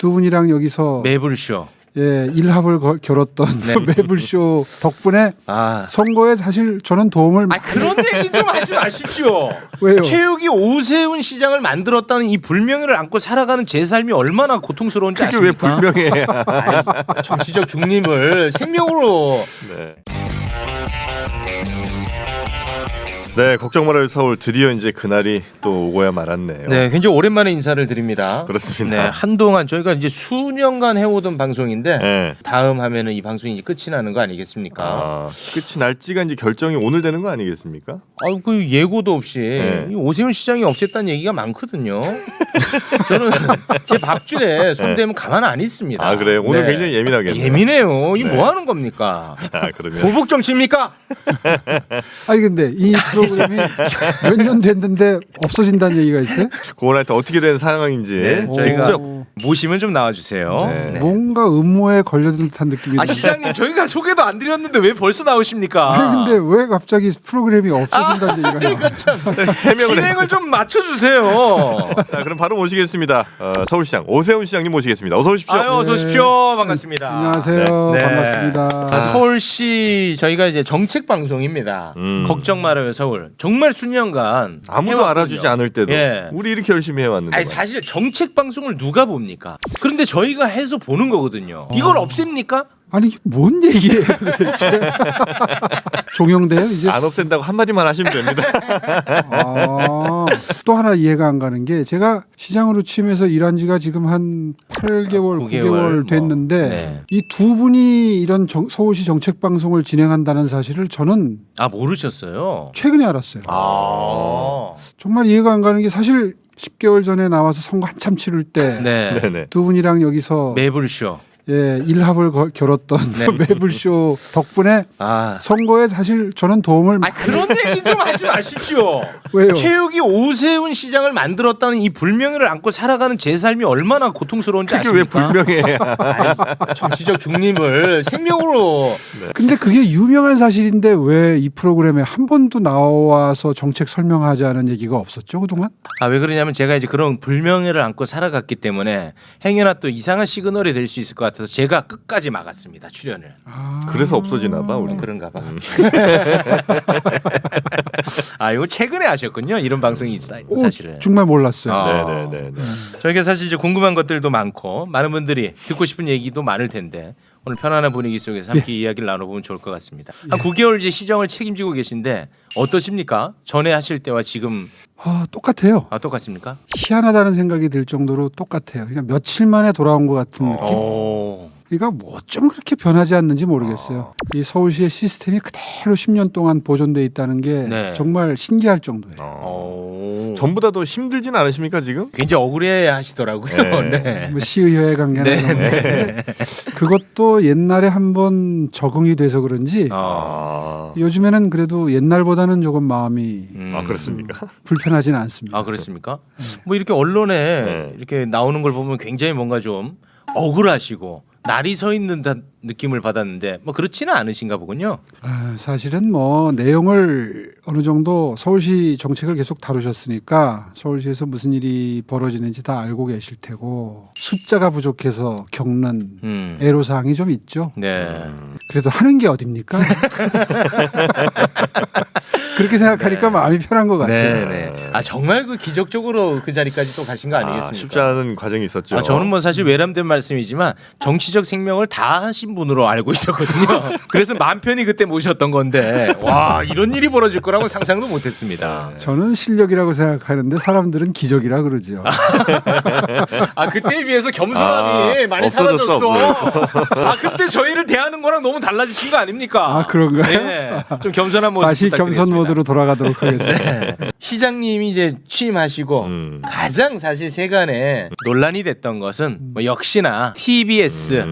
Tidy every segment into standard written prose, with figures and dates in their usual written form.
두 분이랑 여기서 매불쇼. 예, 일합을 겨뤘던 네. 매불쇼 덕분에 아. 선거에 사실 저는 도움을 그런 얘기 좀 하지 마십시오. 왜요? 최욱이 오세훈 시장을 만들었다는 이 불명예를 안고 살아가는 제 삶이 얼마나 고통스러운지 그게 왜 아십니까? 불명예? 정치적 중립을 생명으로. 네. 네, 걱정 말아요 서울 드디어 이제 그날이 또 오고야 말았네요. 네, 굉장히 오랜만에 인사를 드립니다. 그렇습니다. 네, 한동안 저희가 이제 수년간 해오던 방송인데 네. 다음 하면은 이 방송이 이제 끝이 나는 거 아니겠습니까? 아, 끝이 날지가 이제 결정이 오늘 되는 거 아니겠습니까? 그 예고도 없이 네. 이 오세훈 시장이 없앴다는 얘기가 많거든요. 저는 제 밥줄에 손대면 가만 안 있습니다. 아 그래요? 오늘 네. 굉장히 예민하겠네요. 예민해요. 이게 네. 뭐 하는 겁니까? 자 그러면 보복 정치입니까? 아니 근데 이 프로그램이 몇 년 됐는데 없어진다는 얘기가 있어요? 그거한테 어떻게 된 상황인지 네, 직접 모시면 좀 나와주세요. 네. 네. 뭔가 음모에 걸려든 듯한 느낌이 아 시장님 저희가 소개도 안 드렸는데 왜 벌써 나오십니까? 아니 근데 왜 갑자기 프로그램이 없어진다는 얘기가 나와요? 해명을 진행을 좀 맞춰주세요. 자 그럼 바로 모시겠습니다. 서울시장 오세훈 시장님 모시겠습니다. 어서 오십시오. 아유 어서 오십시오. 반갑습니다. 안녕하세요. 네. 반갑습니다. 서울시 저희가 이제 정책 방송입니다. 걱정 말아요 서울. 정말 수년간 아무도 해왔거든요. 알아주지 않을 때도 예. 우리 이렇게 열심히 해왔는데 아니 사실 정책 방송을 누가 봅니까? 그런데 저희가 해서 보는 거거든요. 이걸 없앱니까? 아니 뭔 얘기예요 도대체? 종영돼요 이제? 안 없앤다고 한마디만 하시면 됩니다. 또 하나 이해가 안 가는 게 제가 시장으로 취임해서 일한 지가 지금 한 8개월, 9개월 됐는데 네. 이 두 분이 이런 서울시 정책 방송을 진행한다는 사실을 저는 모르셨어요? 최근에 알았어요. 정말 이해가 안 가는 게 사실 10개월 전에 나와서 선거 한참 치를 때 두 네. 네네. 분이랑 여기서 매불쇼. 예, 일합을 겨뤘던 네. 매불쇼 덕분에 선거에 사실 저는 도움을 그런 얘기 좀 하지 마십시오. 왜요? 최욱이 오세훈 시장을 만들었다는 이 불명예를 안고 살아가는 제 삶이 얼마나 고통스러운지 그게 왜 아십니까? 불명예? 정치적 중립을 생명으로. 근데 그게 유명한 사실인데 왜 이 프로그램에 한 번도 나와서 정책 설명하지 않은 얘기가 없었죠 그동안? 왜 그러냐면 제가 이제 그런 불명예를 안고 살아갔기 때문에 행여나 또 이상한 시그널이 될 수 있을 것 같아서 제가 끝까지 막았습니다 출연을. 그래서 없어지나 봐 우리. 그런가 봐. 이거 최근에 하셨군요. 이런 방송이 있어요 사실은. 정말 몰랐어요. 네네네. 저희가 사실 이제 궁금한 것들도 많고 많은 분들이 듣고 싶은 얘기도 많을 텐데 오늘 편안한 분위기 속에서 함께 이야기를 나눠보면 좋을 것 같습니다. 한 9개월 이제 시정을 책임지고 계신데 어떠십니까? 전에 하실 때와 지금 똑같아요. 똑같습니까? 희한하다는 생각이 들 정도로 똑같아요. 그러니까 며칠 만에 돌아온 것 같은 느낌. 그러니까 뭐 좀 그렇게 변하지 않는지 모르겠어요. 이 서울시의 시스템이 그대로 10년 동안 보존돼 있다는 게 네. 정말 신기할 정도예요. 전부 다 더 힘들진 않으십니까 지금? 굉장히 억울해 하시더라고요. 네. 네. 뭐 시의회 관계나 네, 이런 거. 그것도 옛날에 한번 적응이 돼서 그런지 요즘에는 그래도 옛날보다는 조금 마음이 그렇습니까? 불편하지는 않습니다. 그렇습니까? 뭐 이렇게 언론에 이렇게 나오는 걸 보면 굉장히 뭔가 좀 억울하시고 날이 서 있는 느낌을 받았는데 뭐 그렇지는 않으신가 보군요. 사실은 뭐 내용을 어느 정도 서울시 정책을 계속 다루셨으니까 서울시에서 무슨 일이 벌어지는지 다 알고 계실 테고 숫자가 부족해서 겪는 애로사항이 좀 있죠. 네. 그래도 하는 게 어딥니까? 그렇게 생각하니까 마음이 편한 것 같아요. 네. 정말 그 기적적으로 그 자리까지 또 가신 거 아니겠습니까? 쉽지 않은 과정이 있었죠. 저는 뭐 사실 외람된 말씀이지만 정치적 생명을 다 하신 분으로 알고 있었거든요. 그래서 마음 편히 그때 모셨던 건데 와 이런 일이 벌어질 거라고 상상도 못했습니다. 저는 실력이라고 생각하는데 사람들은 기적이라 그러죠. 그때에 비해서 겸손함이 많이 없어졌어, 사라졌어. 그때 저희를 대하는 거랑 너무 달라지신 거 아닙니까? 그런가요? 네. 좀 겸손한 모습 다시 부탁드리겠습니다. 겸손 모드로 돌아가도록 하겠습니다. 네. 시장님이 이제 취임하시고 가장 사실 세간에 논란이 됐던 것은 뭐 역시나 TBS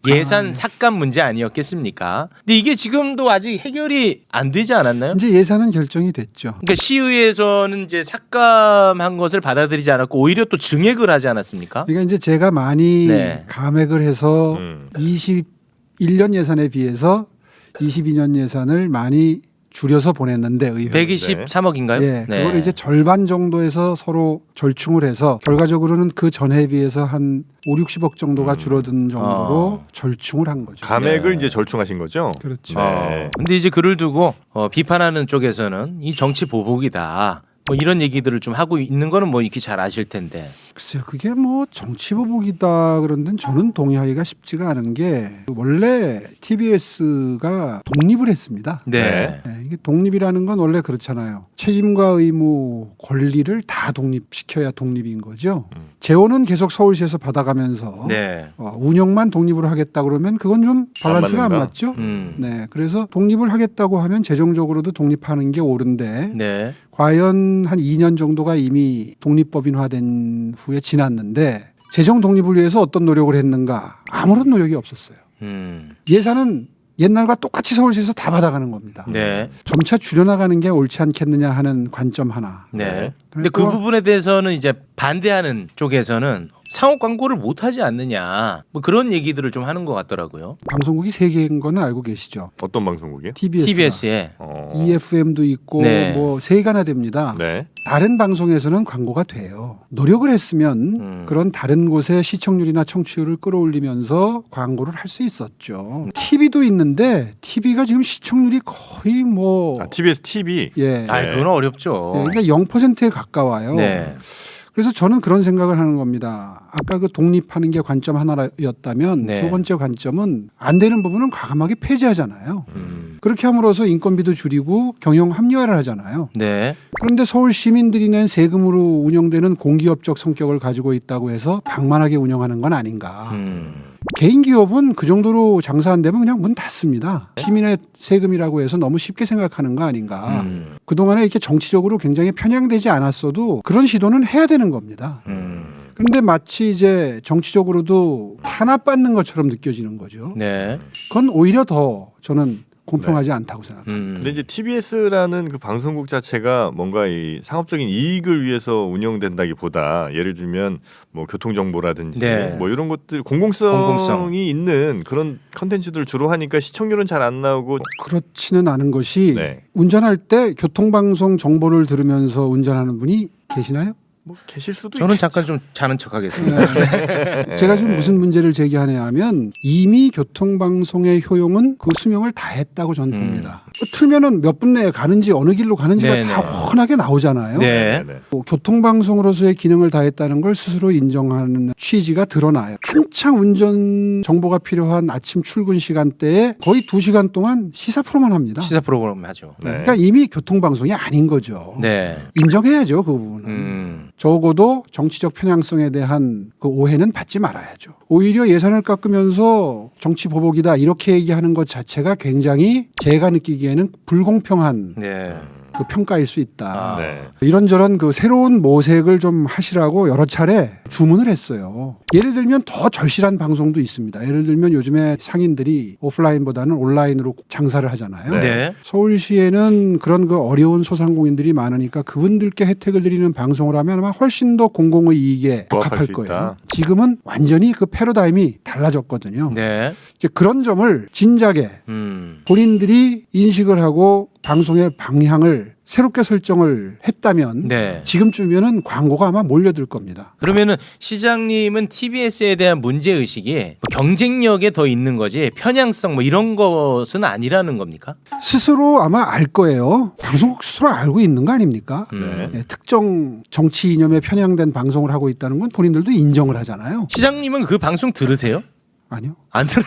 예산 삭감 문제 아니었겠습니까? 근데 이게 지금도 아직 해결이 안 되지 않았나요? 이제 예산은 결정이 됐죠. 그러니까 시의회에서는 이제 삭감한 것을 받아들이지 않았고 오히려 또 증액을 하지 않았습니까? 그러니까 이제 제가 많이 네. 감액을 해서 21년 예산에 비해서 22년 예산을 많이 줄여서 보냈는데 의회 123억인가요? 예, 그걸 이제 절반 정도에서 서로 절충을 해서 결과적으로는 그 전에 비해서 한 5, 60억 정도가 줄어든 정도로 절충을 한 거죠. 감액을 네. 이제 절충하신 거죠? 그렇죠. 네. 근데 이제 그를 두고 비판하는 쪽에서는 이 정치 보복이다. 뭐 이런 얘기들을 좀 하고 있는 거는 뭐 익히 잘 아실 텐데. 글쎄요, 그게 뭐 정치보복이다 그런 데는 저는 동의하기가 쉽지가 않은 게 원래 TBS가 독립을 했습니다. 네. 네, 이게 독립이라는 건 원래 그렇잖아요. 책임과 의무, 권리를 다 독립시켜야 독립인 거죠. 재원은 계속 서울시에서 받아가면서 네. 운영만 독립으로 하겠다 그러면 그건 좀 밸런스가 안 맞는가? 맞죠. 네, 그래서 독립을 하겠다고 하면 재정적으로도 독립하는 게 옳은데 네. 과연 한 2년 정도가 이미 독립법인화된 후에 지났는데 재정 독립을 위해서 어떤 노력을 했는가? 아무런 노력이 없었어요. 예산은 옛날과 똑같이 서울시에서 다 받아가는 겁니다. 네. 점차 줄여나가는 게 옳지 않겠느냐 하는 관점 하나. 네. 근데 그리고 그 부분에 대해서는 이제 반대하는 쪽에서는 상업 광고를 못 하지 않느냐. 뭐 그런 얘기들을 좀 하는 것 같더라고요. 방송국이 3개인 거는 알고 계시죠? 어떤 방송국이요? TBS에. EFM도 있고 네. 뭐 3개나 됩니다. 네. 다른 방송에서는 광고가 돼요. 노력을 했으면 그런 다른 곳의 시청률이나 청취율을 끌어올리면서 광고를 할 수 있었죠. TV도 있는데 TV가 지금 시청률이 거의 뭐 TBS TV. 예. 아, 그건 어렵죠. 예, 그러니까 0%에 가까워요. 네. 그래서 저는 그런 생각을 하는 겁니다. 아까 그 독립하는 게 관점 하나였다면 네. 두 번째 관점은 안 되는 부분은 과감하게 폐지하잖아요. 그렇게 함으로써 인건비도 줄이고 경영 합리화를 하잖아요. 네. 그런데 서울 시민들이 낸 세금으로 운영되는 공기업적 성격을 가지고 있다고 해서 방만하게 운영하는 건 아닌가. 개인 기업은 그 정도로 장사 안 되면 그냥 문 닫습니다. 시민의 세금이라고 해서 너무 쉽게 생각하는 거 아닌가. 그동안에 이렇게 정치적으로 굉장히 편향되지 않았어도 그런 시도는 해야 되는 겁니다. 그런데 마치 이제 정치적으로도 탄압받는 것처럼 느껴지는 거죠. 네. 그건 오히려 더 저는 공평하지 않다고 생각합니다. 근데 이제 TBS라는 그 방송국 자체가 뭔가 이 상업적인 이익을 위해서 운영된다기보다 예를 들면 뭐 교통정보라든지 네. 뭐 이런 것들 공공성이 있는 그런 컨텐츠들을 주로 하니까 시청률은 잘 안 나오고 그렇지는 않은 것이 네. 운전할 때 교통방송 정보를 들으면서 운전하는 분이 계시나요? 뭐 계실 수도 저는 있겠죠. 잠깐 좀 자는 척 하겠습니다. 제가 지금 무슨 문제를 제기하냐 하면 이미 교통방송의 효용은 그 수명을 다했다고 저는 봅니다. 틀면은 몇 분 내에 가는지 어느 길로 가는지가 네네. 다 훤하게 나오잖아요. 네. 네. 뭐 교통방송으로서의 기능을 다했다는 걸 스스로 인정하는 취지가 드러나요. 한창 운전 정보가 필요한 아침 출근 시간대에 거의 2시간 동안 시사 프로만 합니다. 시사 프로그램 하죠. 네. 그러니까 이미 교통방송이 아닌 거죠. 네. 인정해야죠, 그 부분은. 적어도 정치적 편향성에 대한 그 오해는 받지 말아야죠. 오히려 예산을 깎으면서 정치 보복이다 이렇게 얘기하는 것 자체가 굉장히 제가 느끼기에는 불공평한 네. 그 평가일 수 있다. 네. 이런저런 그 새로운 모색을 좀 하시라고 여러 차례 주문을 했어요. 예를 들면 더 절실한 방송도 있습니다. 예를 들면 요즘에 상인들이 오프라인보다는 온라인으로 장사를 하잖아요. 네. 서울시에는 그런 그 어려운 소상공인들이 많으니까 그분들께 혜택을 드리는 방송을 하면 아마 훨씬 더 공공의 이익에 부합할 적합할 수 거예요. 있다. 지금은 완전히 그 패러다임이 달라졌거든요. 네. 이제 그런 점을 진작에 본인들이 인식을 하고 방송의 방향을 새롭게 설정을 했다면 네. 지금쯤이면 광고가 아마 몰려들 겁니다. 그러면은 시장님은 TBS에 대한 문제 의식이 경쟁력에 더 있는 거지 편향성 뭐 이런 것은 아니라는 겁니까? 스스로 아마 알 거예요. 방송국 스스로 알고 있는 거 아닙니까? 네. 예, 특정 정치 이념에 편향된 방송을 하고 있다는 건 본인들도 인정을 하잖아요. 시장님은 그 방송 들으세요? 아니요. 안 들어요?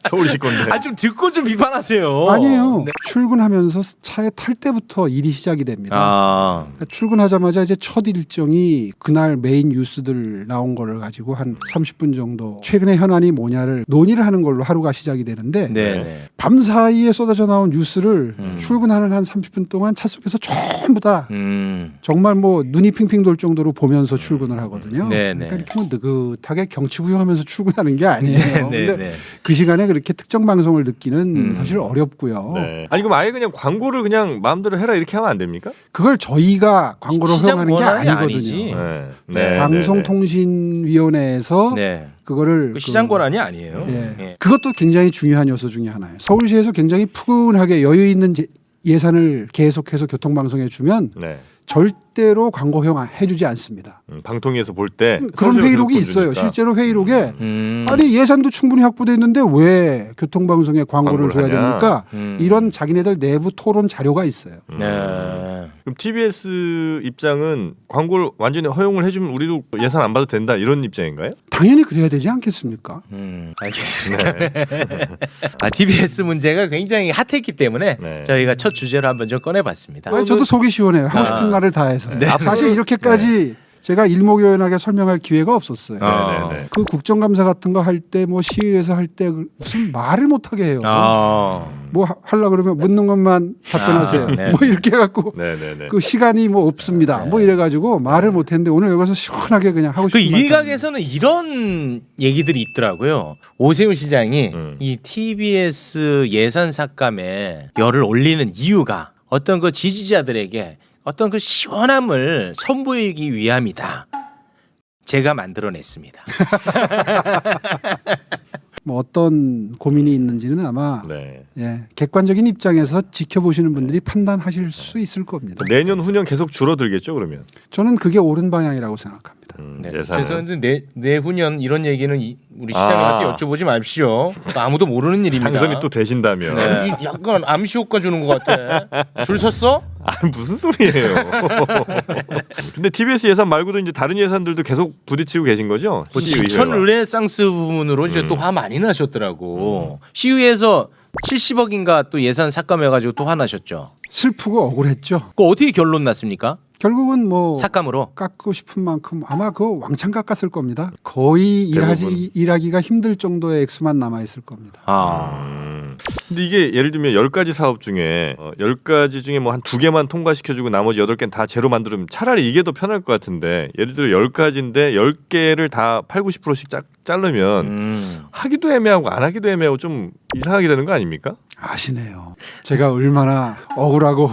서울시 건데. 아, 좀 듣고 좀 비판하세요. 아니에요. 네. 출근하면서 차에 탈 때부터 일이 시작이 됩니다. 아. 그러니까 출근하자마자 이제 첫 일정이 그날 메인 뉴스들 나온 거를 가지고 한 30분 정도 최근의 현안이 뭐냐를 논의를 하는 걸로 하루가 시작이 되는데 네. 밤 사이에 쏟아져 나온 뉴스를 출근하는 한 30분 동안 차 속에서 전부 다 정말 뭐 눈이 핑핑 돌 정도로 보면서 출근을 하거든요. 네네. 그러니까 이렇게 뭐 느긋하게 경치 구경하면서 출근하는 게 아니에요. 네. 근데 그 시간에 그렇게 특정 방송을 듣기는 사실 어렵고요. 네. 아니 그럼 아예 그냥 광고를 그냥 마음대로 해라 이렇게 하면 안 됩니까? 그걸 저희가 광고로 시장 허용하는 게 권한이 아니거든요. 아니지. 방송통신위원회에서 네. 그거를 그 시장 권한이 아니에요. 예. 예. 그것도 굉장히 중요한 요소 중에 하나예요. 서울시에서 굉장히 푸근하게 여유 있는 예산을 계속해서 교통방송에 주면 네. 절대로 광고 허용해주지 않습니다. 방통위에서 볼 때 그런 회의록이 있어요. 실제로 회의록에 아니 예산도 충분히 확보돼 있는데 왜 교통방송에 광고를 줘야 하냐? 됩니까? 이런 자기네들 내부 토론 자료가 있어요. 네. 그럼 TBS 입장은 광고를 완전히 허용을 해주면 우리도 예산 안 받아도 된다 이런 입장인가요? 당연히 그래야 되지 않겠습니까? 알겠습니다. 네. TBS 문제가 굉장히 핫했기 때문에 네. 저희가 첫 주제로 한번 좀 꺼내봤습니다. 아니, 저도 속이 시원해요. 하고 싶은 말을 다 해서. 사실 이렇게까지 제가 일목요연하게 설명할 기회가 없었어요. 네네네. 그 국정감사 같은 거 할 때 뭐 시의회에서 할 때 무슨 말을 못 하게 해요. 뭐 하려 그러면 묻는 것만 답변하세요. 네. 뭐 이렇게 해갖고 네네네. 그 시간이 뭐 없습니다. 뭐 이래가지고 말을 못했는데 오늘 여기서 시원하게 그냥 하고 그 싶은 말. 일각에서는 이런 얘기들이 있더라고요. 오세훈 시장이 이 TBS 예산 삭감에 열을 올리는 이유가 어떤 그 지지자들에게 어떤 그 시원함을 선보이기 위함이다. 제가 만들어냈습니다. 뭐 어떤 고민이 있는지는 아마 네. 예, 객관적인 입장에서 지켜보시는 분들이 판단하실 수 있을 겁니다. 내년 후년 계속 줄어들겠죠 그러면. 저는 그게 옳은 방향이라고 생각합니다. 네. 예산은. 죄송한데 내후년 이런 얘기는 우리 시장님한테 여쭤보지 마십시오. 아무도 모르는 일입니다. 당선이 또 되신다면. 네. 약간 암시 효과 주는 것 같아. 줄 섰어? 아 무슨 소리예요? 근데 TBS 예산 말고도 이제 다른 예산들도 계속 부딪히고 계신 거죠? 뭐 시의회와. 지천 르네상스 부분으로 이제 또 화 많이 나셨더라고. 시의회에서 70억인가 또 예산 삭감해가지고 또 화나셨죠. 슬프고 억울했죠. 그 어떻게 결론 났습니까? 결국은 뭐 삭감으로. 깎고 싶은 만큼 아마 그 왕창 깎았을 겁니다. 거의 대부분. 일하기가 힘들 정도의 액수만 남아 있을 겁니다. 근데 이게 예를 들면 10가지 사업 중에 10가지 중에 뭐 한 2개만 통과시켜주고 나머지 8개는 다 제로 만들면 차라리 이게 더 편할 것 같은데 예를 들어 10가지인데 10개를 다 8, 90%씩 자르면 하기도 애매하고 안 하기도 애매하고 좀 이상하게 되는 거 아닙니까? 아시네요. 제가 얼마나 억울하고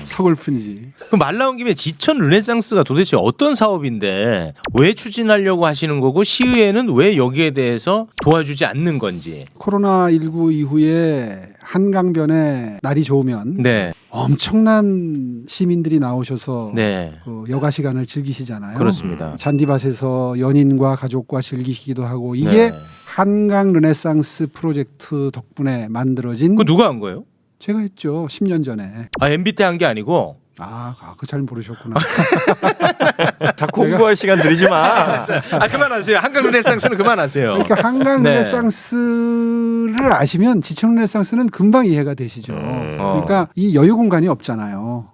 서글픈지. 그 말 나온 김에 지천 르네상스가 도대체 어떤 사업인데 왜 추진하려고 하시는 거고 시의회는 왜 여기에 대해서 도와주지 않는 건지. 코로나19 이후에 한강변에 날이 좋으면 네. 엄청난 시민들이 나오셔서 네. 그 여가 시간을 즐기시잖아요. 그렇습니다. 잔디밭에서 연인과 가족과 즐기시기도 하고 이게 네. 한강 르네상스 프로젝트 덕분에 만들어진 그 누가 한 거예요? 제가 했죠. 10년 전에. 아 MB 때 한 게 아니고. 그 잘 모르셨구나. 자꾸 홍보할 시간 들이지 마. 그만하세요. 한강 르네상스는 그만하세요. 그러니까 한강 네. 르네상스를 아시면 지천 르네상스는 금방 이해가 되시죠. 그러니까 이 여유 공간이 없잖아요.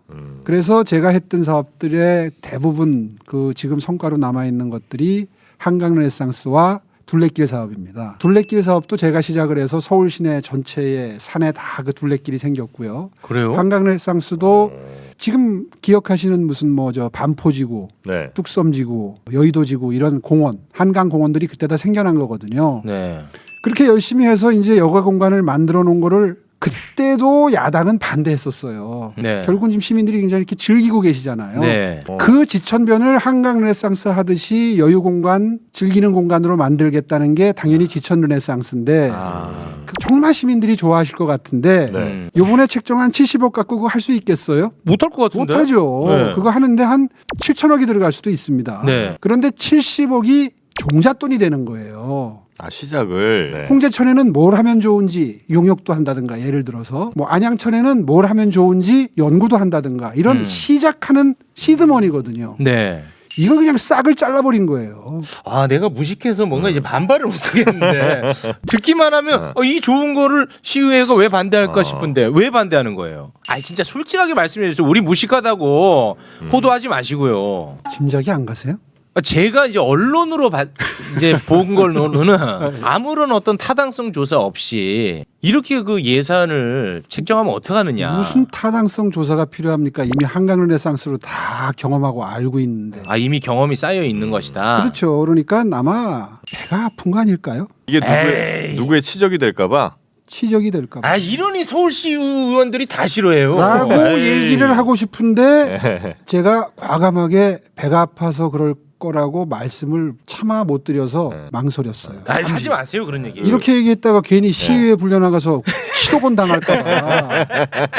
그래서 제가 했던 사업들의 대부분 그 지금 성과로 남아 있는 것들이 한강 르네상스와 둘레길 사업입니다. 둘레길 사업도 제가 시작을 해서 서울 시내 전체의 산에 다 그 둘레길이 생겼고요. 그래요? 한강 르네상스도 지금 기억하시는 무슨 뭐 저 반포지구, 네. 뚝섬지구, 여의도지구 이런 공원, 한강 공원들이 그때 다 생겨난 거거든요. 네. 그렇게 열심히 해서 이제 여가 공간을 만들어 놓은 거를 그때도 야당은 반대했었어요. 네. 결국은 지금 시민들이 굉장히 이렇게 즐기고 계시잖아요. 네. 그 지천변을 한강 르네상스 하듯이 여유 공간, 즐기는 공간으로 만들겠다는 게 당연히 지천 르네상스인데 정말 시민들이 좋아하실 것 같은데 네. 요번에 책정한 70억 갖고 그거 할 수 있겠어요? 못할 것 같은데. 못하죠. 네. 그거 하는데 한 7천억이 들어갈 수도 있습니다. 네. 그런데 70억이 종잣돈이 되는 거예요. 시작을. 네. 홍제천에는 뭘 하면 좋은지 용역도 한다든가 예를 들어서 뭐 안양천에는 뭘 하면 좋은지 연구도 한다든가 이런 시작하는 시드머니거든요. 네. 이거 그냥 싹을 잘라버린 거예요. 내가 무식해서 뭔가 이제 반발을 못하겠는데 듣기만 하면 이 좋은 거를 시의회가 왜 반대할까 싶은데 왜 반대하는 거예요? 진짜 솔직하게 말씀해 주세요. 우리 무식하다고 호도하지 마시고요. 짐작이 안 가세요? 제가 이제 언론으로 이제 본 걸로는 아무런 어떤 타당성 조사 없이 이렇게 그 예산을 책정하면 어떡하느냐. 무슨 타당성 조사가 필요합니까? 이미 한강 르네상스로 다 경험하고 알고 있는데. 아 이미 경험이 쌓여 있는 것이다. 그렇죠. 그러니까 아마 배가 아픈 거 아닐까요? 이게 에이. 누구의 치적이 될까봐. 치적이 될까 봐. 아 이러니 서울시 의원들이 다 싫어해요. 라고 에이. 얘기를 하고 싶은데 네. 제가 과감하게 배가 아파서 그럴 거라고 말씀을 차마 못 드려서 네. 망설였어요. 아, 하지 마세요 그런 얘기. 이렇게 얘기했다가 괜히 시위에 불려나가서 치도건 당할까 봐.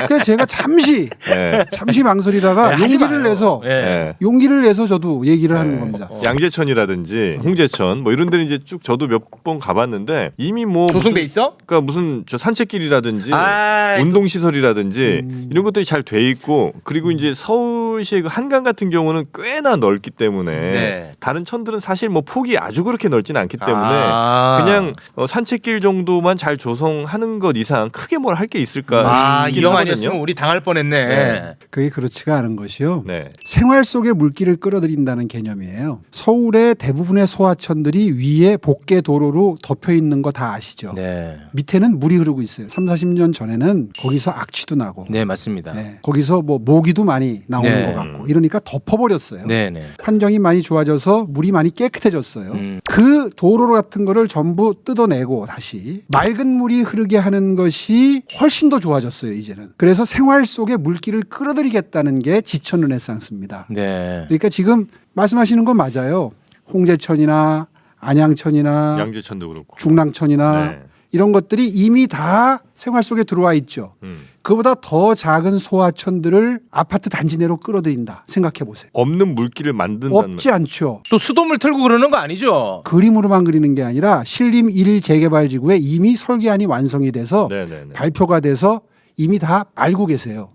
그래서 제가 잠시 네. 망설이다가 네, 하지 용기를 마요. 내서 예. 네. 용기를 내서 저도 얘기를 하는 네. 겁니다. 양재천이라든지 홍제천 뭐 이런 데는 이제 쭉 저도 몇 번 가봤는데 이미 뭐 조성돼 무슨, 있어? 그러니까 무슨 저 산책길이라든지 아, 운동 시설이라든지 이런 것들이 잘 돼 있고 그리고 이제 서울시의 그 한강 같은 경우는 꽤나 넓기 때문에 네. 다른 천들은 사실 뭐 폭이 아주 그렇게 넓지는 않기 때문에 아. 그냥 산책길 정도만 잘 조성하는 것 이상 크게 뭘 할 게 있을까 아 싶긴 이형 하거든요. 아니었으면 우리 당할 뻔했네. 네. 그게 그렇지가 않은 것이요. 네. 생활 속의 물기를 끌어들인다는 개념이에요. 서울의 대부분의 소하천들이 위에 복개 도로로 덮여 있는 거 다 아시죠? 네. 밑에는 물이 흐르고 있어요. 3, 40년 전에는 거기서 악취도 나고 네 맞습니다. 네, 거기서 뭐 모기도 많이 나오는 네. 것 같고 이러니까 덮어버렸어요. 네네. 환경이 많이 좋아져서 물이 많이 깨끗해졌어요. 음. 그 도로 같은 거를 전부 뜯어내고 다시 맑은 물이 흐르게 하는 것이 훨씬 더 좋아졌어요. 이제는. 그래서 생활 속에 물기를 끌어들이겠다는 게 지천 르네상스입니다. 네. 그러니까 지금 말씀하시는 건 맞아요. 홍제천이나 안양천이나 양재천도 그렇고. 중랑천이나 네. 이런 것들이 이미 다 생활 속에 들어와 있죠. 그보다 더 작은 소하천들을 아파트 단지 내로 끌어들인다. 생각해 보세요. 없는 물길을 만든다는 없지 않죠. 또 수돗물 틀고 그러는 거 아니죠? 그림으로만 그리는 게 아니라 신림 1일 재개발지구에 이미 설계안이 완성이 돼서 네네네. 발표가 돼서 이미 다 알고 계세요.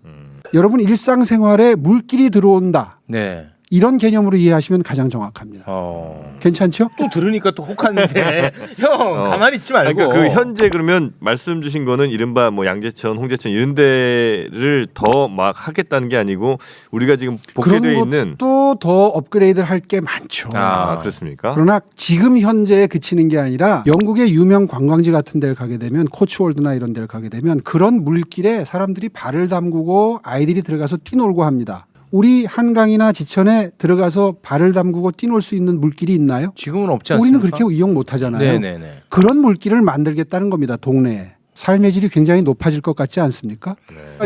여러분 일상생활에 물길이 들어온다. 네. 이런 개념으로 이해하시면 가장 정확합니다. 괜찮죠? 또 들으니까 또 혹하는데 형 가만히 있지 말고. 그러니까 그 현재 그러면 말씀 주신 거는 이른바 뭐 양재천, 홍제천 이런 데를 더 막 하겠다는 게 아니고 우리가 지금 복제되어 있는 또 더 업그레이드를 할 게 많죠. 아 그렇습니까? 그러나 지금 현재에 그치는 게 아니라 영국의 유명 관광지 같은 데를 가게 되면 코츠월드나 이런 데를 가게 되면 그런 물길에 사람들이 발을 담그고 아이들이 들어가서 뛰놀고 합니다. 우리 한강이나 지천에 들어가서 발을 담그고 뛰놀 수 있는 물길이 있나요? 지금은 없지 않습니까? 우리는 그렇게 이용 못 하잖아요. 네네네. 그런 물길을 만들겠다는 겁니다. 동네에. 삶의 질이 굉장히 높아질 것 같지 않습니까?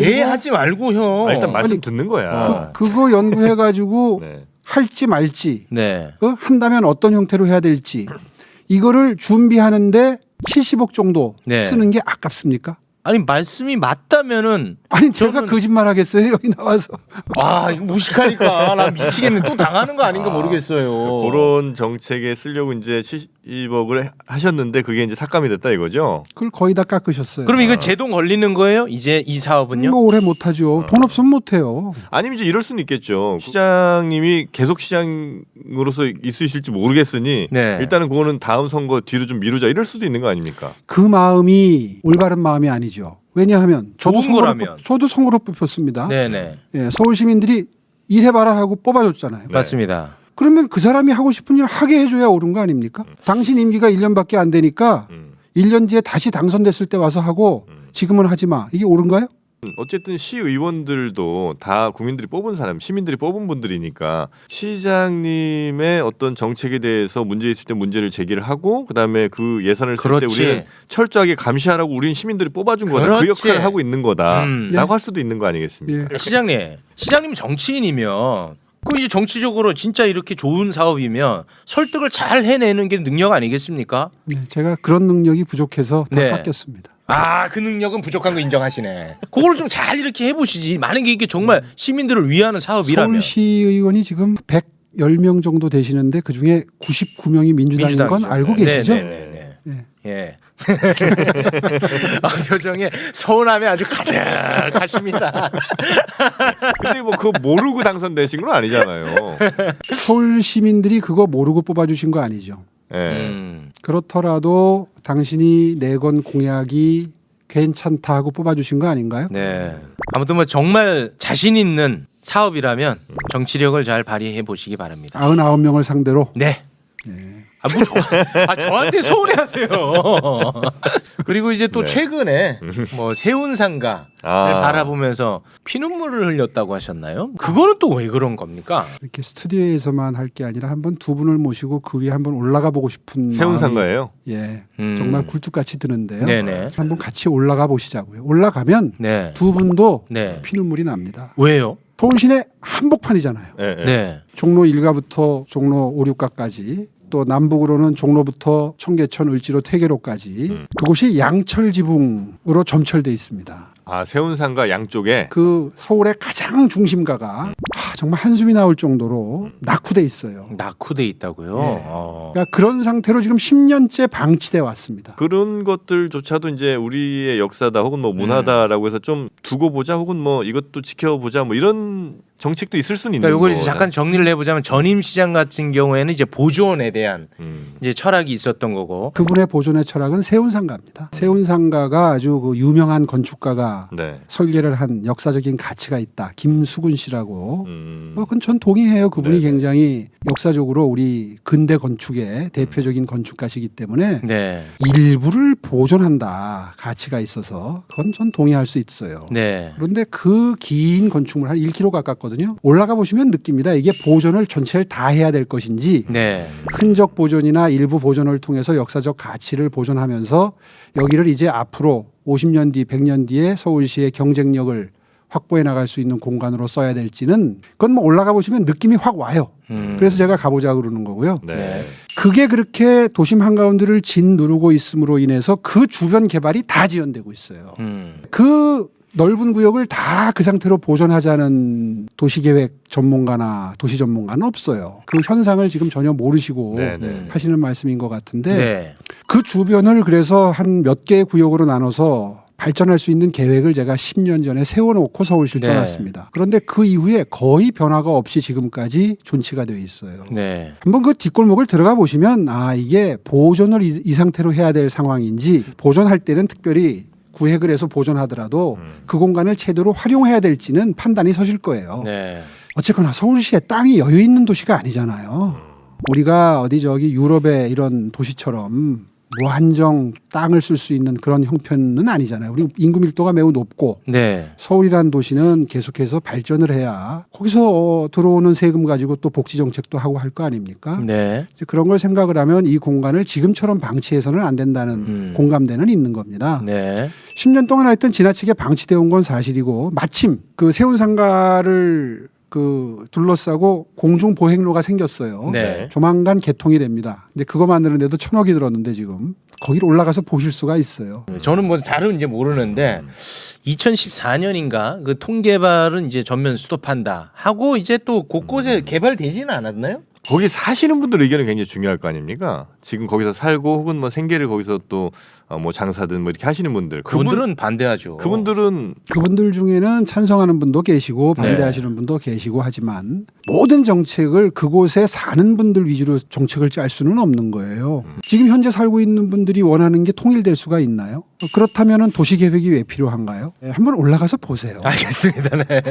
예 하지 말고 형. 일단 말씀 아니, 듣는 거야. 그거 연구해가지고 네. 할지 말지 네. 한다면 어떤 형태로 해야 될지 이거를 준비하는데 70억 정도 네. 쓰는 게 아깝습니까? 아니 말씀이 맞다면은 아니 제가 저는- 거짓말 하겠어요 여기 나와서. 아 이거 무식하니까 나 미치겠네. 또 당하는 거 아닌가 모르겠어요. 그런 정책에 쓰려고 이제 70억을 하셨는데 그게 이제 삭감이 됐다 이거죠. 그걸 거의 다 깎으셨어요. 그럼 이거 제동 걸리는 거예요? 이제 이 사업은요? 뭐 오래 못하죠. 돈 없으면 못해요. 아니면 이제 이럴 수는 있겠죠. 시장님이 계속 시장으로서 있으실지 모르겠으니 네. 일단은 그거는 다음 선거 뒤로 좀 미루자 이럴 수도 있는 거 아닙니까? 그 마음이 올바른 마음이 아니죠. 왜냐하면 좋은 거라면. 저도 선거로 뽑혔습니다. 네네. 예, 서울 시민들이 일해봐라 하고 뽑아줬잖아요. 네. 맞습니다. 그러면 그 사람이 하고 싶은 일 하게 해줘야 옳은 거 아닙니까? 당신 임기가 1년밖에 안 되니까 1년 뒤에 다시 당선됐을 때 와서 하고 지금은 하지 마. 이게 옳은가요? 어쨌든 시의원들도 다 국민들이 뽑은 사람, 시민들이 뽑은 분들이니까 시장님의 어떤 정책에 대해서 문제 있을 때 문제를 제기를 하고 그다음에 그 예산을 쓸 때 그렇지. 우리는 철저하게 감시하라고 우리는 시민들이 뽑아준 거다. 그 그렇지. 역할을 하고 있는 거다라고 네. 할 수도 있는 거 아니겠습니까? 예. 시장님 정치인이면 그 이제 정치적으로 진짜 이렇게 좋은 사업이면 설득을 잘 해내는 게 능력 아니겠습니까? 네, 제가 그런 능력이 부족해서 다 네. 깎였습니다. 아, 그 능력은 부족한 거 인정하시네. 그걸 좀 잘 이렇게 해보시지. 만약에 이게 정말 시민들을 위하는 사업이라면. 서울시의원이 지금 110명 정도 되시는데 그중에 99명이 민주당인 건 민주당이죠. 알고 네, 계시죠? 네네네. 네. 예. 아, 표정에 서운함이 아주 가득하십니다. 근데 뭐 그거 모르고 당선되신 건 아니잖아요. 서울 시민들이 그거 모르고 뽑아주신 거 아니죠. 예. 그렇더라도 당신이 내건 공약이 괜찮다 하고 뽑아주신 거 아닌가요? 네. 아무튼 뭐 정말 자신 있는 사업이라면 정치력을 잘 발휘해 보시기 바랍니다. 99명을 상대로. 네. 저한테 서운해하세요. 그리고 이제 또 네. 최근에 뭐 세운상가를 바라보면서 피눈물을 흘렸다고 하셨나요? 그거는 또 왜 그런 겁니까? 이렇게 스튜디오에서만 할 게 아니라 한번 두 분을 모시고 그 위에 한번 올라가 보고 싶은 세운상가예요? 예, 정말 굴뚝같이 드는데요. 네네. 한번 같이 올라가 보시자고요. 올라가면 네. 두 분도 네. 피눈물이 납니다. 왜요? 서울시내 한복판이잖아요. 네. 네. 네. 종로 1가부터 종로 5, 6가까지 또 남북으로는 종로부터 청계천, 을지로, 퇴계로까지 그곳이 양철 지붕으로 점철돼 있습니다. 세운상가 양쪽에 그 서울의 가장 중심가가 정말 한숨이 나올 정도로 낙후돼 있어요. 낙후돼 있다고요? 예. 그러니까 그런 상태로 지금 10년째 방치돼 왔습니다. 그런 것들조차도 이제 우리의 역사다 혹은 뭐 문화다라고 해서 좀 두고 보자 혹은 뭐 이것도 지켜보자 뭐 이런 정책도 있을 수는 있는 그러니까 이걸 거죠. 이제 잠깐 정리를 해보자면 전임시장 같은 경우에는 이제 보존에 대한 이제 철학이 있었던 거고. 그분의 보존의 철학은 세운상가입니다. 세운상가가 아주 그 유명한 건축가가 네. 설계를 한 역사적인 가치가 있다. 김수근 씨라고. 뭐 그건 전 동의해요. 그분이 네네. 굉장히 역사적으로 우리 근대 건축의 대표적인 건축가시기 때문에 네. 일부를 보존한다. 가치가 있어서 그건 전 동의할 수 있어요. 네. 그런데 그 긴 건축물 한 1km 가깝거든요. 올라가 보시면 느낍니다. 이게 보존을 전체를 다 해야 될 것인지 네. 흔적 보존이나 일부 보존을 통해서 역사적 가치를 보존하면서 여기를 이제 앞으로 50년 뒤, 100년 뒤에 서울시의 경쟁력을 확보해 나갈 수 있는 공간으로 써야 될지는 그건 뭐 올라가 보시면 느낌이 확 와요. 그래서 제가 가보자 그러는 거고요. 네. 그게 그렇게 도심 한가운데를 짓누르고 있음으로 인해서 그 주변 개발이 다 지연되고 있어요. 그 넓은 구역을 다 그 상태로 보존하자는 도시계획 전문가나 도시 전문가는 없어요. 그 현상을 지금 전혀 모르시고 네네. 하시는 말씀인 것 같은데 네. 그 주변을 그래서 한 몇 개의 구역으로 나눠서 발전할 수 있는 계획을 제가 10년 전에 세워놓고 서울시를 네. 떠났습니다. 그런데 그 이후에 거의 변화가 없이 지금까지 존치가 되어 있어요. 네. 한번 그 뒷골목을 들어가 보시면 이게 보존을 이 상태로 해야 될 상황인지 보존할 때는 특별히 구획을 해서 보존하더라도 그 공간을 제대로 활용해야 될지는 판단이 서실 거예요. 네. 어쨌거나 서울시에 땅이 여유 있는 도시가 아니잖아요. 우리가 어디 저기 유럽의 이런 도시처럼 무한정 땅을 쓸 수 있는 그런 형편은 아니잖아요. 우리 인구 밀도가 매우 높고 네. 서울이라는 도시는 계속해서 발전을 해야 거기서 들어오는 세금 가지고 또 복지 정책도 하고 할 거 아닙니까? 네. 이제 그런 걸 생각을 하면 이 공간을 지금처럼 방치해서는 안 된다는 공감대는 있는 겁니다. 네. 10년 동안 하여튼 지나치게 방치되어 온 건 사실이고 마침 그 세운상가를 그 둘러싸고 공중 보행로가 생겼어요. 네. 조만간 개통이 됩니다. 근데 그거 만드는데도 1,000억이 들었는데 지금 거기를 올라가서 보실 수가 있어요. 저는 뭐 잘은 이제 모르는데 2014년인가 그 통개발은 이제 전면 스톱한다 하고 이제 또 곳곳에 개발되지는 않았나요? 거기 사시는 분들 의견이 굉장히 중요할 거 아닙니까? 지금 거기서 살고 혹은 뭐 생계를 거기서 또 뭐 장사든 뭐 이렇게 하시는 분들 그분들은 반대하죠. 그분들은 그분들 중에는 찬성하는 분도 계시고 네. 반대하시는 분도 계시고 하지만 모든 정책을 그곳에 사는 분들 위주로 정책을 짤 수는 없는 거예요. 지금 현재 살고 있는 분들이 원하는 게 통일될 수가 있나요? 그렇다면 도시계획이 왜 필요한가요? 한번 올라가서 보세요. 알겠습니다. 네.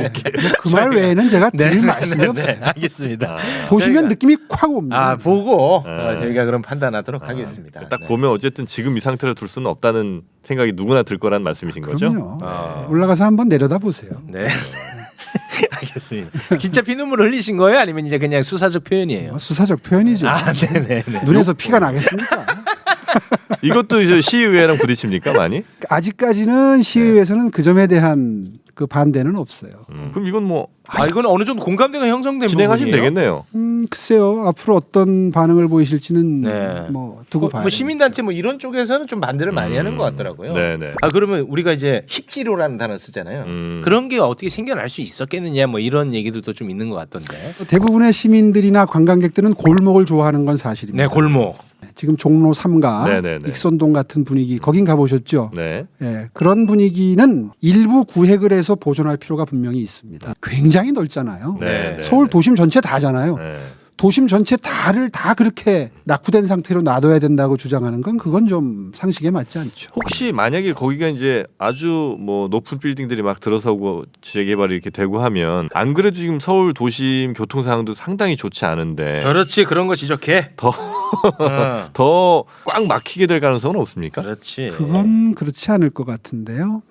그 말 외에는 제가 드릴 네, 말씀이 네, 없어요. 네, 알겠습니다. 보시면 저희가- 느낌이 확 옵니다. 보고 네. 저희가 그럼 판단하도록 하겠습니다. 딱 네. 보면 어쨌든 지금 이 상태로 둘 수는 없다는 생각이 누구나 들 거라는 말씀이신 거죠? 그럼요. 아. 올라가서 한번 내려다 보세요. 네. 알겠습니다. 진짜 피눈물 흘리신 거예요? 아니면 이제 그냥 수사적 표현이에요? 수사적 표현이죠. 네네네. 눈에서 피가 나겠습니까? 이것도 이제 시의회랑 부딪힙니까 많이? 아직까지는 시의회에서는 그 점에 대한 그 반대는 없어요. 그럼 이건 뭐 이건 어느 정도 공감대가 형성된 진행하시면 부분이에요? 되겠네요. 글쎄요. 앞으로 어떤 반응을 보이실지는 네. 뭐 두고 봐야 뭐 시민단체 뭐 이런 쪽에서는 좀 반대를 많이 하는 것 같더라고요. 네네. 그러면 우리가 이제 힙지로라는 단어 쓰잖아요. 그런 게 어떻게 생겨날 수 있었겠느냐 뭐 이런 얘기들도 좀 있는 것 같던데. 대부분의 시민들이나 관광객들은 골목을 좋아하는 건 사실입니다. 네, 골목. 지금 종로 3가 네네네. 익선동 같은 분위기 거긴 가보셨죠? 네. 예, 그런 분위기는 일부 구획을 해서 보존할 필요가 분명히 있습니다. 굉장히 넓잖아요. 네. 서울 도심 전체 다잖아요. 네. 도심 전체 다를 다 그렇게 낙후된 상태로 놔둬야 된다고 주장하는 건 그건 좀 상식에 맞지 않죠. 혹시 만약에 거기가 이제 아주 뭐 높은 빌딩들이 막 들어서고 재개발이 이렇게 되고 하면 안 그래도 지금 서울 도심 교통 상황도 상당히 좋지 않은데 그렇지 그런 거 지적해. 더 더 꽉 막히게 될 가능성은 없습니까? 그렇지. 그건 그렇지 않을 것 같은데요.